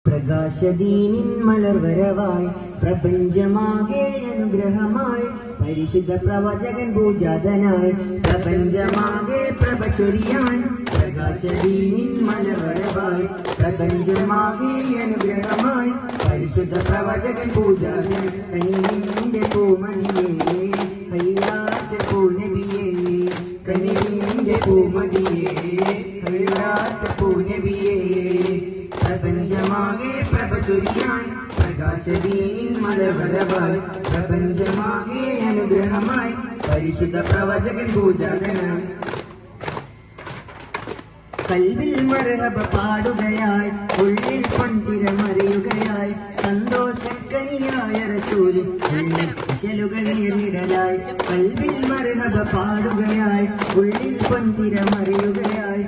പ്രകാശദീനിൻ മലർവരവായി പ്രപഞ്ചമാകെ അനുഗ്രഹമായി പരിശുദ്ധ പ്രവചകൻ പൂജാതനായി പ്രപഞ്ചമാകെ പ്രഭചൊരിയാൻ പ്രകാശദീനിൻ മലർവരവായി പ്രപഞ്ചമാകെ അനുഗ്രഹമായി പരിശുദ്ധ പ്രവചകൻ പൂജാതൻ കനിവിന്റെ പൂമതിയേ ഹൈറാത്ത് പൂനബിയേ കനിവിന്റെ പൂമതിയേ ഹൈറാത്ത് പൂനബിയേ പ്രപഞ്ചമാകെ പ്രഭചൊരിയാൻ പ്രകാശദീനിൻ മലർവരവായി പ്രപഞ്ചമാകെ അനുഗ്രഹമായി പരിശുദ്ധ പ്രവചകൻ പൂജാതനായി കൽവിൽ മർഹബ പാടുകയായി ഉള്ളിൽ പൊൻതിരമറിയുകയായി സന്തോഷക്കനിയായ റസൂലിൻ ഇശലുകൾ നേരിടലായി കൽവിൽ മർഹബ പാടുകയായി ഉള്ളിൽ പൊൻതിരമറിയുകയായി